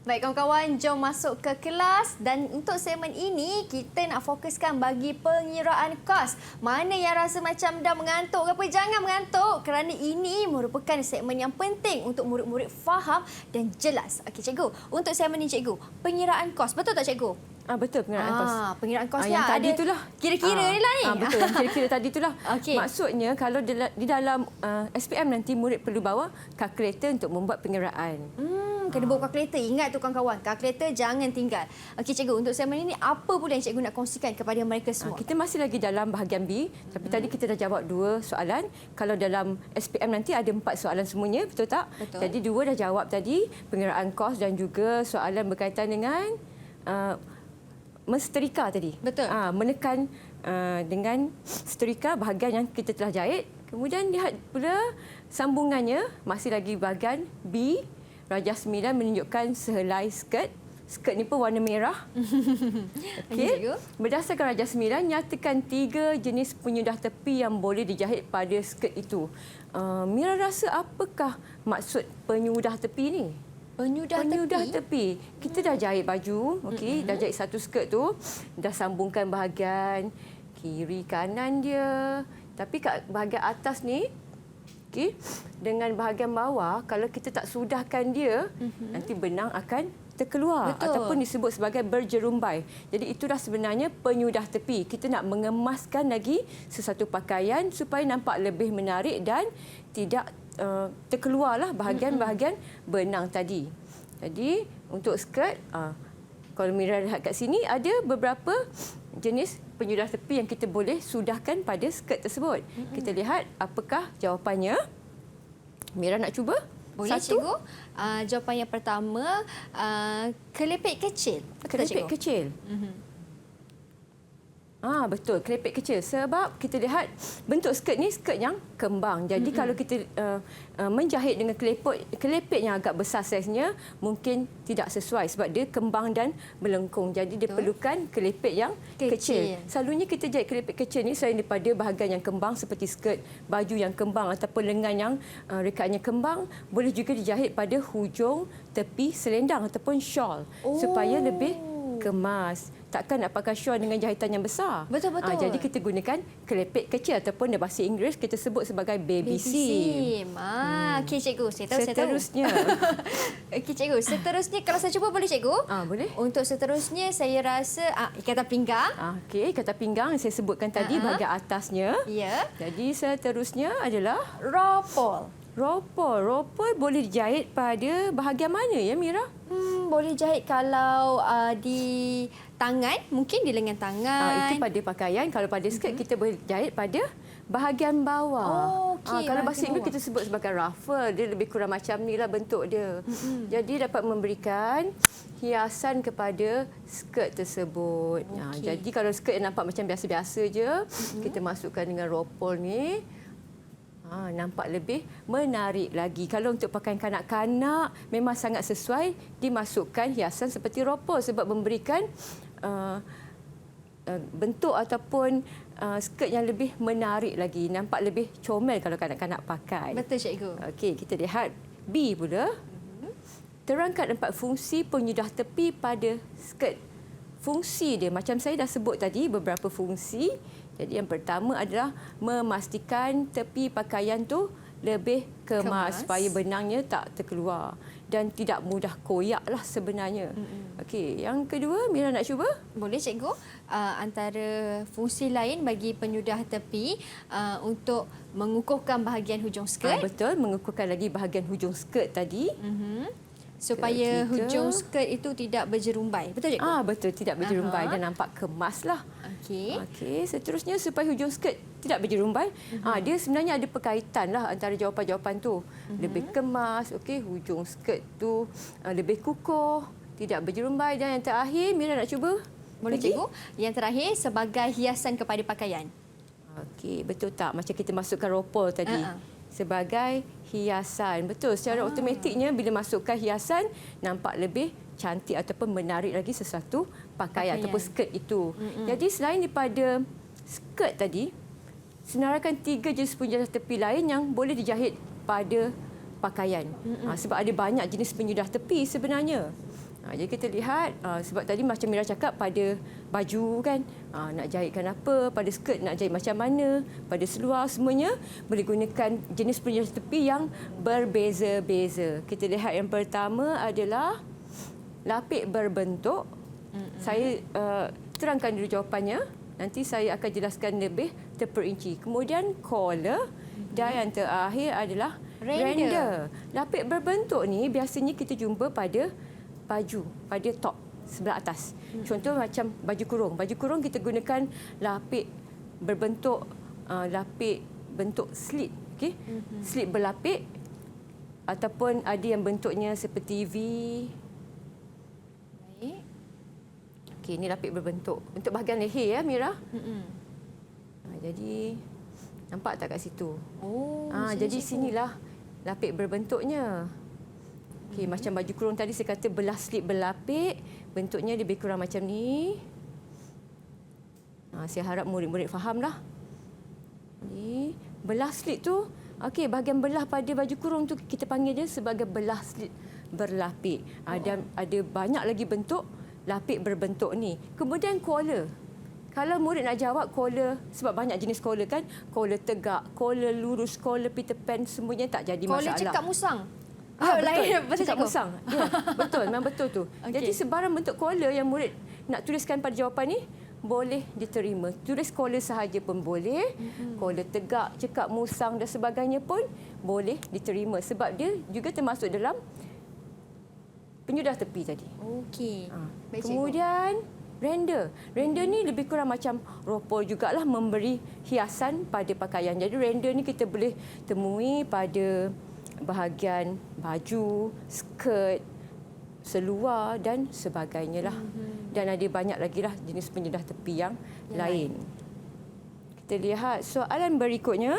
Baik kawan-kawan, jom masuk ke kelas. Dan untuk segmen ini, kita nak fokuskan bagi pengiraan kos. Mana yang rasa macam dah mengantuk ke apa? Jangan mengantuk kerana ini merupakan segmen yang penting untuk murid-murid faham dan jelas. Okey cikgu, untuk segmen ini cikgu, pengiraan kos. Betul tak cikgu? Betul, pengiraan kos. Pengiraan kos yang tadi itulah. Kira-kira ni lah ni. Betul, yang kira-kira tadi itulah. Okay. Maksudnya kalau di dalam SPM nanti murid perlu bawa kalkulator untuk membuat pengiraan. Kena bawa kalkulator. Ingat tu kawan-kawan, kalkulator jangan tinggal. Okey cikgu, untuk segmen ini apa pula yang cikgu nak kongsikan kepada mereka semua? Kita masih lagi dalam bahagian B, tapi tadi kita dah jawab 2 soalan. Kalau dalam SPM nanti ada 4 soalan semuanya, betul tak? Betul. Jadi 2 dah jawab tadi, pengiraan kos dan juga soalan berkaitan dengan mensetrika tadi. Betul. Menekan dengan setrika bahagian yang kita telah jahit. Kemudian lihat pula sambungannya, masih lagi bahagian B. Rajah 9 menunjukkan sehelai skirt. Skirt ni pun warna merah. Okey. Berdasarkan Rajah 9, nyatakan 3 jenis penyudah tepi yang boleh dijahit pada skirt itu. Mira rasa apakah maksud penyudah tepi ni? Penyudah tepi. Kita dah jahit baju, okey, dah jahit satu skirt tu, dah sambungkan bahagian kiri kanan dia. Tapi kat bahagian atas ni, okey, dengan bahagian bawah, kalau kita tak sudahkan dia, nanti benang akan terkeluar. Betul. Ataupun disebut sebagai berjerumbai. Jadi itulah sebenarnya penyudah tepi. Kita nak mengemaskan lagi sesuatu pakaian supaya nampak lebih menarik dan tidak terkeluarlah bahagian-bahagian benang tadi. Jadi untuk skirt, kalau Mira lihat kat sini ada beberapa jenis penyudah tepi yang kita boleh sudahkan pada skirt tersebut. Kita lihat apakah jawapannya. Mira nak cuba? Boleh cikgu. Jawapan yang pertama, kelepek kecil. Kelepek kecil. Betul, kelepek kecil. Sebab kita lihat bentuk skirt ni skirt yang kembang. Jadi kalau kita menjahit dengan kelepek yang agak besar saiznya, mungkin tidak sesuai sebab dia kembang dan melengkung. Jadi dia perlukan kelepek yang kecil. Selalunya kita jahit kelepek kecil ni selain daripada bahagian yang kembang seperti skirt, baju yang kembang ataupun lengan yang rekaannya kembang, boleh juga dijahit pada hujung tepi selendang ataupun shawl supaya lebih kemas. Takkan nak pakai shawl dengan jahitan yang besar. Betul-betul. Jadi kita gunakan kelepek kecil ataupun dalam bahasa Inggeris kita sebut sebagai baby seam. Okey cikgu, saya tahu. Seterusnya. Okey cikgu, seterusnya kalau saya cuba boleh cikgu? Boleh. Untuk seterusnya saya rasa ikatan pinggang. Okey, ikatan pinggang yang saya sebutkan tadi bahagian atasnya. Ya. Jadi seterusnya adalah ropol. Ropol boleh dijahit pada bahagian mana ya Mira? Boleh jahit kalau di tangan, mungkin di lengan tangan. Itu pada pakaian. Kalau pada skirt kita boleh jahit pada bahagian bawah. Kalau bahasa Inggeris kita sebut sebagai ruffle. Dia lebih kurang macam ni lah bentuk dia. Jadi dapat memberikan hiasan kepada skirt tersebut. Jadi kalau skirt yang nampak macam biasa-biasa je, kita masukkan dengan ropol ni. Nampak lebih menarik lagi. Kalau untuk pakaian kanak-kanak memang sangat sesuai dimasukkan hiasan seperti ropol sebab memberikan bentuk ataupun skirt yang lebih menarik lagi. Nampak lebih comel kalau kanak-kanak pakai. Betul, cikgu. Okey, kita lihat B pula. Terangkan 4 fungsi penyudah tepi pada skirt. Fungsi dia, macam saya dah sebut tadi, beberapa fungsi. Jadi yang pertama adalah memastikan tepi pakaian tu lebih kemas supaya benangnya tak terkeluar dan tidak mudah koyaklah sebenarnya. Okey, yang kedua Mira nak cuba? Boleh, cikgu. Antara fungsi lain bagi penyudah tepi untuk mengukuhkan bahagian hujung skirt. Betul, mengukuhkan lagi bahagian hujung skirt tadi. Supaya Ketiga. hujung skirt itu tidak berjerumbai. Betul, cikgu? Betul, tidak berjerumbai dan nampak kemaslah. Okey. Okey, seterusnya supaya hujung skirt tidak berjerumbai, dia sebenarnya ada perkaitanlah antara jawapan-jawapan tu. Lebih kemas, okey, hujung skirt tu lebih kukuh, tidak berjerumbai dan yang terakhir Mira nak cuba? Boleh, lagi? cikgu. Yang terakhir sebagai hiasan kepada pakaian. Okey, betul tak? Macam kita masukkan ropol tadi. Sebagai hiasan. Betul, secara automatiknya bila masukkan hiasan nampak lebih cantik ataupun menarik lagi sesuatu pakaian ataupun skirt itu. Jadi selain daripada skirt tadi, senaraikan 3 jenis penyudah tepi lain yang boleh dijahit pada pakaian. Sebab ada banyak jenis penyudah tepi sebenarnya. Jadi kita lihat, sebab tadi macam Mira cakap pada baju kan, nak jahitkan apa, pada skirt nak jahit macam mana, pada seluar semuanya boleh gunakan jenis penyudah tepi yang berbeza-beza. Kita lihat yang pertama adalah lapik berbentuk. Saya terangkan dulu jawapannya, nanti saya akan jelaskan lebih terperinci. Kemudian collar dan yang terakhir adalah render. Lapik berbentuk ni biasanya kita jumpa pada baju, pada top sebelah atas. Contoh macam baju kurung. Baju kurung kita gunakan lapik berbentuk lapik bentuk slit, okey. Slit berlapik ataupun ada yang bentuknya seperti V. Baik. Okey, ini lapik berbentuk. Untuk bahagian leher ya, Mira. Jadi nampak tak kat situ? Jadi sinilah lapik berbentuknya. Okey, macam baju kurung tadi saya kata belah slip berlapik, bentuknya lebih kurang macam ni. Saya harap murid-murid fahamlah. Ni belah slip tu, okey, bahagian belah pada baju kurung tu kita panggil dia sebagai belah slip berlapik. Dan ada banyak lagi bentuk lapik berbentuk ni. Kemudian collar. Kalau murid nak jawab collar, sebab banyak jenis collar kan, collar tegak, collar lurus, collar Peter Pan, semuanya tak jadi masalah. Collar cekap musang. Betul, cakap musang. Ya, betul, memang betul tu. Jadi sebarang bentuk collar yang murid nak tuliskan pada jawapan ni boleh diterima. Tulis collar sahaja pun boleh. Collar tegak, cekap musang dan sebagainya pun boleh diterima sebab dia juga termasuk dalam penyudah tepi tadi. Okey. Kemudian render. Render ni lebih kurang macam ropol jugalah, memberi hiasan pada pakaian. Jadi render ni kita boleh temui pada bahagian baju, skirt, seluar dan sebagainya lah. Dan ada banyak lagi lah jenis penyudah tepi yang lain. Kita lihat soalan berikutnya.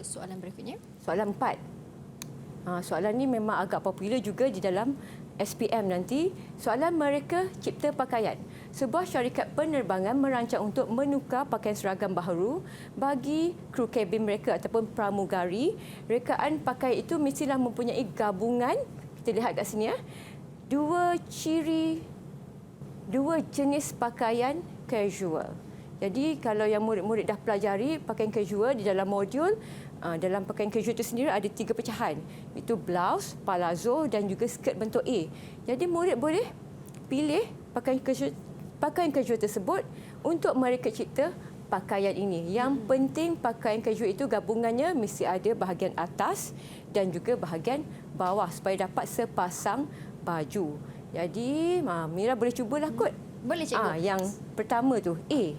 Soalan berikutnya. Soalan 4. Soalan ni memang agak popular juga di dalam SPM nanti. Soalan mereka cipta pakaian. Sebuah syarikat penerbangan merancang untuk menukar pakaian seragam baharu bagi kru kabin mereka ataupun pramugari. Rekaan pakaian itu mestilah mempunyai gabungan, kita lihat kat sini ya, dua jenis pakaian casual. Jadi kalau yang murid-murid dah pelajari pakaian casual di dalam modul, dalam pakaian casual itu sendiri ada 3 pecahan. Itu blouse, palazzo dan juga skirt bentuk A. Jadi murid boleh pilih pakaian casual tersebut untuk mereka cipta pakaian ini. Yang penting pakaian casual itu gabungannya mesti ada bahagian atas dan juga bahagian bawah supaya dapat sepasang baju. Jadi Mira boleh cubalah kot. Boleh, cikgu. Yang pertama tu A.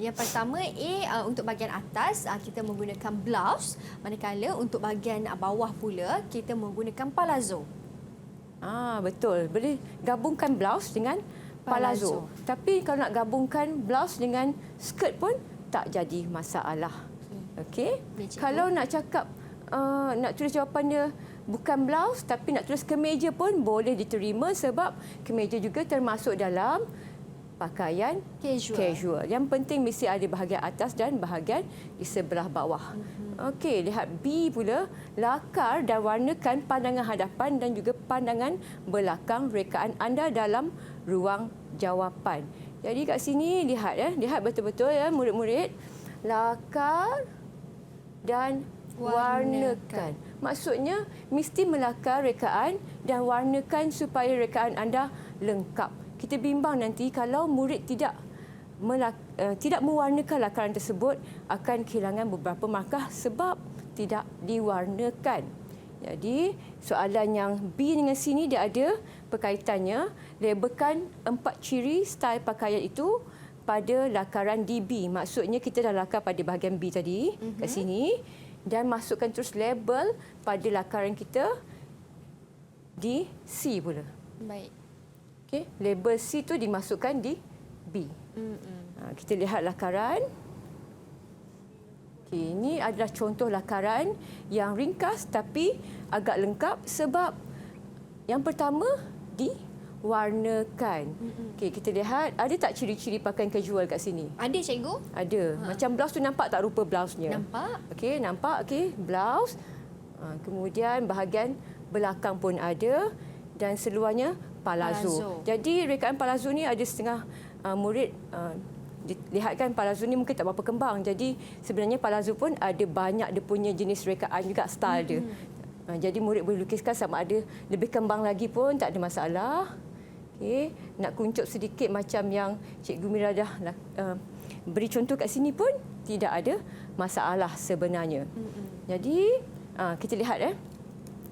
Yang pertama A, untuk bahagian atas kita menggunakan blouse, manakala untuk bahagian bawah pula kita menggunakan palazzo. Betul. Boleh gabungkan blouse dengan palazzo. Tapi kalau nak gabungkan blouse dengan skirt pun tak jadi masalah. Okey. Boleh, cikgu. Kalau nak cakap nak tulis jawapan dia bukan blouse tapi nak tulis kemeja pun boleh diterima sebab kemeja juga termasuk dalam pakaian casual. Yang penting mesti ada bahagian atas dan bahagian di sebelah bawah. Okey, lihat B pula, lakar dan warnakan pandangan hadapan dan juga pandangan belakang rekaan anda dalam ruang jawapan. Jadi kat sini lihat lihat betul-betul ya murid-murid, lakar dan warnakan. Maksudnya mesti melakar rekaan dan warnakan supaya rekaan anda lengkap. Kita bimbang nanti kalau murid tidak mewarnakan lakaran tersebut akan kehilangan beberapa markah sebab tidak diwarnakan. Jadi soalan yang B dengan sini dia ada perkaitannya. Labelkan 4 ciri style pakaian itu pada lakaran DB. Maksudnya kita dah lakar pada bahagian B tadi kat sini dan masukkan terus label pada lakaran kita di C pula. Baik. Okey, label C tu dimasukkan di B. Kita lihat lakaran. Okey, ini adalah contoh lakaran yang ringkas tapi agak lengkap sebab yang pertama diwarnakan. Okey, kita lihat ada tak ciri-ciri pakaian casual kat sini? Ada, cikgu? Ada. Macam blouse tu nampak tak rupa blouse-nya? Nampak. Okey, nampak. Okey, blouse. Kemudian bahagian belakang pun ada dan seluarnya palazzo. Jadi rekaan palazzo ni ada setengah murid lihatkan palazzo ni mungkin tak berapa kembang. Jadi sebenarnya palazzo pun ada banyak dia punya jenis rekaan juga style dia. Jadi murid boleh lukiskan sama ada lebih kembang lagi pun tak ada masalah. Okey, nak kuncup sedikit macam yang Cikgu Mira dah beri contoh kat sini pun tidak ada masalah sebenarnya. Jadi kita lihat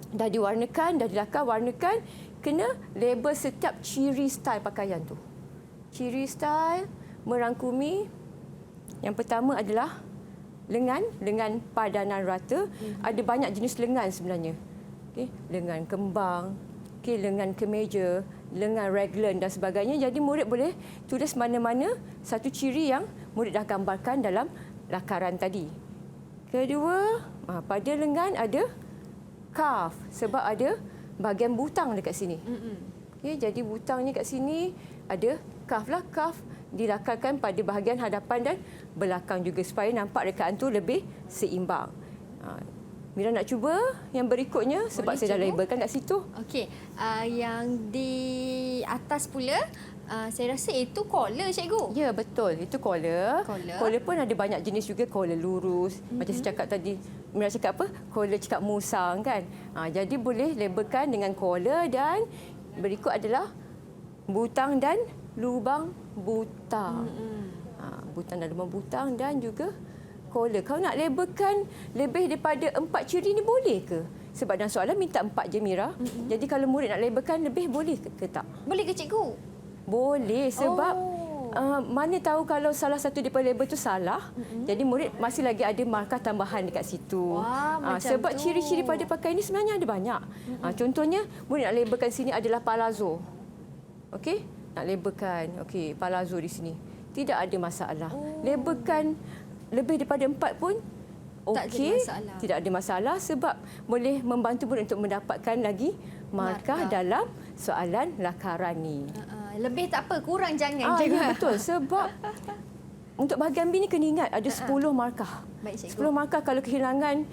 dah diwarnakan, dah dilakar warnakan, kena label setiap ciri style pakaian tu. Ciri style merangkumi yang pertama adalah lengan padanan rata. Ada banyak jenis lengan sebenarnya. Okey, lengan kembang, lengan kemeja, lengan raglan dan sebagainya. Jadi murid boleh tulis mana-mana satu ciri yang murid dah gambarkan dalam lakaran tadi. Kedua, pada lengan ada cuff sebab ada bahagian butang dekat sini. Okey, jadi butangnya kat sini ada cuff lah. Cuff dilakarkan pada bahagian hadapan dan belakang juga supaya nampak rekaan tu lebih seimbang. Mira nak cuba yang berikutnya sebab saya dah labelkan kat situ. Okey, yang di atas pula saya rasa itu collar, cikgu. Ya, betul. Itu collar. Collar pun ada banyak jenis juga. Collar lurus. Macam saya cakap tadi, Mira cakap apa? Collar cakap musang kan. Jadi boleh labelkan dengan collar dan berikut adalah butang dan lubang butang. Butang dan lubang butang dan juga collar. Kalau nak labelkan lebih daripada 4 ciri ni boleh ke? Sebab dalam soalan minta 4 je Mira. Jadi kalau murid nak labelkan lebih boleh ke tak? Boleh ke, cikgu? Boleh sebab mana tahu kalau salah satu daripada label tu salah. Jadi murid masih lagi ada markah tambahan dekat situ. Sebab ciri-ciri pada pakaian ini sebenarnya ada banyak. Contohnya murid nak labelkan sini adalah palazzo. Okey, nak labelkan palazzo di sini. Tidak ada masalah. Labelkan lebih daripada 4 pun okey, tidak ada masalah sebab boleh membantu murid untuk mendapatkan lagi markah dalam soalan lakaran ni. Lebih tak apa, kurang jangan. Ya, betul. Sebab untuk bahagian B ni kena ingat ada 10 markah. Baik, cikgu. 10 markah kalau kehilangan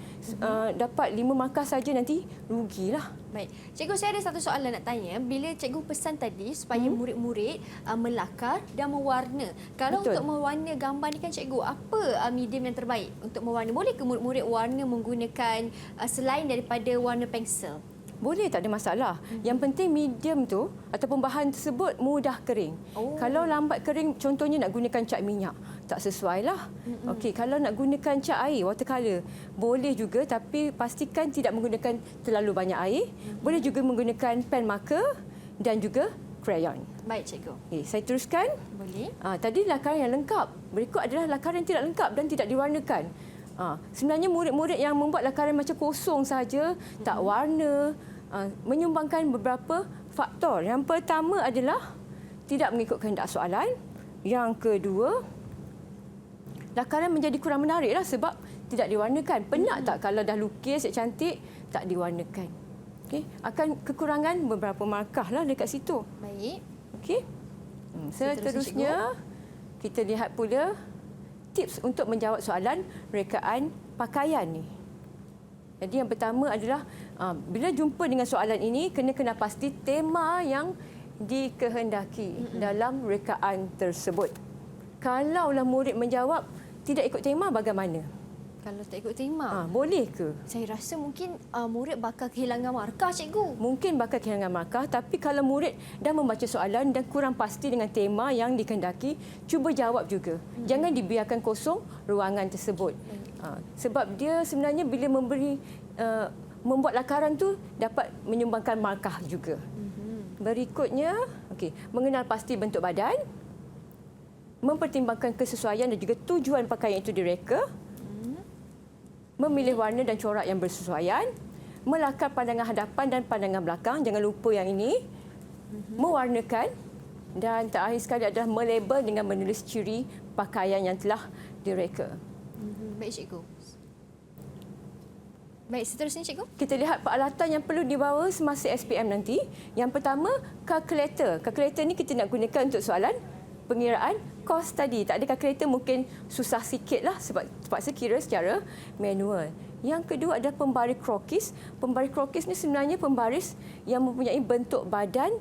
dapat 5 markah saja nanti rugilah. Baik. Cikgu, saya ada satu soalan nak tanya. Bila cikgu pesan tadi supaya murid-murid melakar dan mewarna. Kalau Betul. untuk mewarna gambar ni kan cikgu, apa medium yang terbaik untuk mewarna? Boleh ke murid-murid warna menggunakan selain daripada warna pensel? Boleh, tak ada masalah. Yang penting medium tu ataupun bahan tersebut mudah kering. Kalau lambat kering, contohnya nak gunakan cat minyak, tak sesuai lah. Okey, kalau nak gunakan cat air, watercolour, boleh juga tapi pastikan tidak menggunakan terlalu banyak air. Boleh juga menggunakan pen marker dan juga crayon. Baik, cikgu. Okay, saya teruskan. Boleh. Tadi lakaran yang lengkap. Berikut adalah lakaran yang tidak lengkap dan tidak diwarnakan. Sebenarnya murid-murid yang membuat lakaran macam kosong saja, tak warna, menyumbangkan beberapa faktor. Yang pertama adalah tidak mengikut kehendak soalan. Yang kedua, lakaran menjadi kurang menariklah sebab tidak diwarnakan. Penat tak kalau dah lukis cantik tak diwarnakan? Okey, akan kekurangan beberapa markah lah dekat situ. Baik. Okey. Seterusnya kita lihat pula tips untuk menjawab soalan rekaan pakaian ni. Jadi yang pertama adalah bila jumpa dengan soalan ini kena pasti tema yang dikehendaki dalam rekaan tersebut. Kalaulah murid menjawab tidak ikut tema bagaimana? Kalau tak ikut tema, Boleh ke? saya rasa mungkin murid bakal kehilangan markah, cikgu. Mungkin bakal kehilangan markah, tapi kalau murid dah membaca soalan dan kurang pasti dengan tema yang dikehendaki, cuba jawab juga. Jangan dibiarkan kosong ruangan tersebut. Sebab dia sebenarnya bila membuat lakaran tu dapat menyumbangkan markah juga. Berikutnya, mengenal pasti bentuk badan, mempertimbangkan kesesuaian dan juga tujuan pakaian itu direka, memilih warna dan corak yang bersesuaian, melakar pandangan hadapan dan pandangan belakang, jangan lupa yang ini, mewarnakan dan terakhir sekali adalah melabel dengan menulis ciri pakaian yang telah direka. Baik, cikgu. Baik, seterusnya, cikgu. Kita lihat peralatan yang perlu dibawa semasa SPM nanti. Yang pertama, kalkulator. Kalkulator ni kita nak gunakan untuk soalan pengiraan kos tadi. Tak ada kalkulator mungkin susah sikitlah sebab terpaksa kira secara manual. Yang kedua adalah pembaris krokis. Pembaris krokis ni sebenarnya pembaris yang mempunyai bentuk badan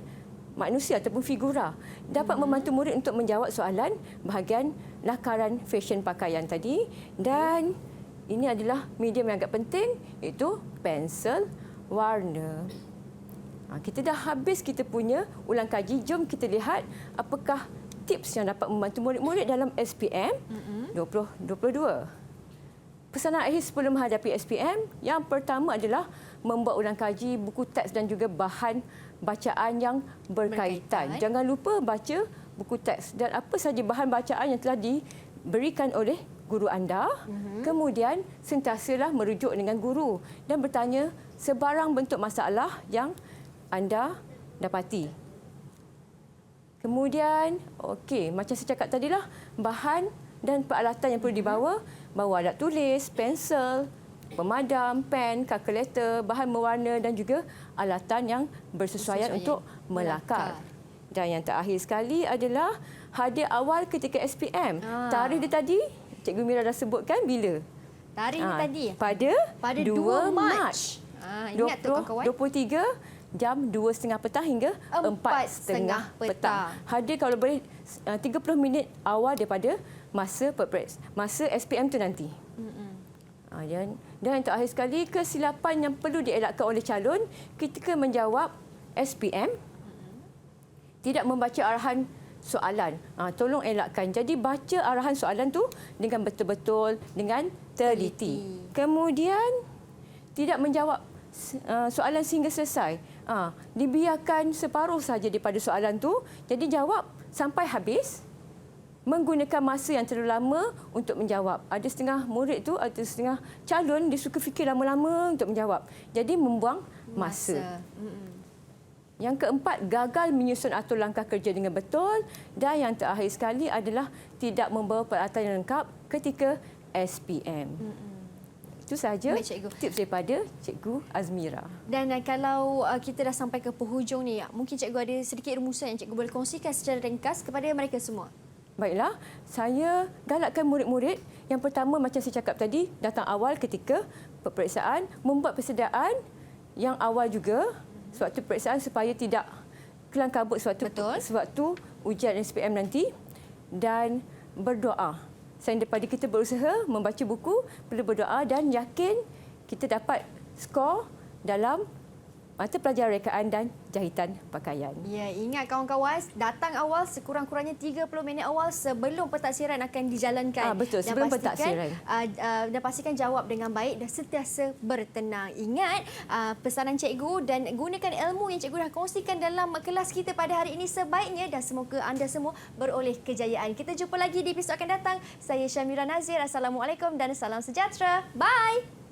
manusia ataupun figura. Dapat membantu murid untuk menjawab soalan bahagian lakaran fashion pakaian tadi. Dan ini adalah medium yang agak penting, iaitu pensel warna. Kita dah habis kita punya ulang kaji. Jom kita lihat apakah tips yang dapat membantu murid-murid dalam SPM 2022. Pesanan akhir sebelum menghadapi SPM, yang pertama adalah membuat ulang kaji buku teks dan juga bahan bacaan yang berkaitan. Jangan lupa baca buku teks dan apa sahaja bahan bacaan yang telah diberikan oleh guru anda. Kemudian sentiasalah merujuk dengan guru dan bertanya sebarang bentuk masalah yang anda dapati. Kemudian, macam saya cakap tadilah, bahan dan peralatan yang perlu dibawa, bawa alat tulis, pensel, pemadam, pen, kalkulator, bahan mewarna dan juga alatan yang bersesuaian untuk melakar. Dan yang terakhir sekali adalah hadiah awal ketika SPM. Tarikh dia tadi, Cikgu Mira dah sebutkan bila? Tarikh ni tadi? Pada 2 Mac. Ingat tu kawan-kawan. 23 jam 2.30 petang hingga 4.30 petang. Hadir kalau boleh 30 minit awal daripada masa SPM tu nanti. Dan yang terakhir sekali, kesilapan yang perlu dielakkan oleh calon ketika menjawab SPM, tidak membaca arahan soalan. Tolong elakkan. Jadi baca arahan soalan tu dengan betul-betul, dengan teliti. Kemudian tidak menjawab soalan sehingga selesai. Dibiarkan separuh saja daripada soalan tu. Jadi jawab sampai habis menggunakan masa yang terlalu lama untuk menjawab. Ada setengah murid tu, ada setengah calon dia suka fikir lama-lama untuk menjawab. Jadi membuang masa. Yang keempat, gagal menyusun atur langkah kerja dengan betul. Dan yang terakhir sekali adalah tidak membawa peralatan yang lengkap ketika SPM. Itu sahaja tips daripada Cikgu Azmira. Dan kalau kita dah sampai ke penghujung ni, mungkin cikgu ada sedikit rumusan yang cikgu boleh kongsikan secara ringkas kepada mereka semua. Baiklah, saya galakkan murid-murid yang pertama macam saya cakap tadi, datang awal ketika peperiksaan, membuat persediaan yang awal juga sewaktu peperiksaan supaya tidak kelang kabut sewaktu ujian SPM nanti, dan berdoa. Selain daripada kita berusaha membaca buku, perlu berdoa dan yakin kita dapat skor dalam mata pelajaran rekaan dan jahitan pakaian. Ya, ingat kawan-kawan, datang awal sekurang-kurangnya 30 minit awal sebelum pentaksiran akan dijalankan. Betul, sebelum pentaksiran. Dan pastikan jawab dengan baik dan sentiasa bertenang. Ingat pesanan cikgu dan gunakan ilmu yang cikgu dah kongsikan dalam kelas kita pada hari ini sebaiknya, dan semoga anda semua beroleh kejayaan. Kita jumpa lagi di episod akan datang. Saya Syamira Nazir. Assalamualaikum dan salam sejahtera. Bye!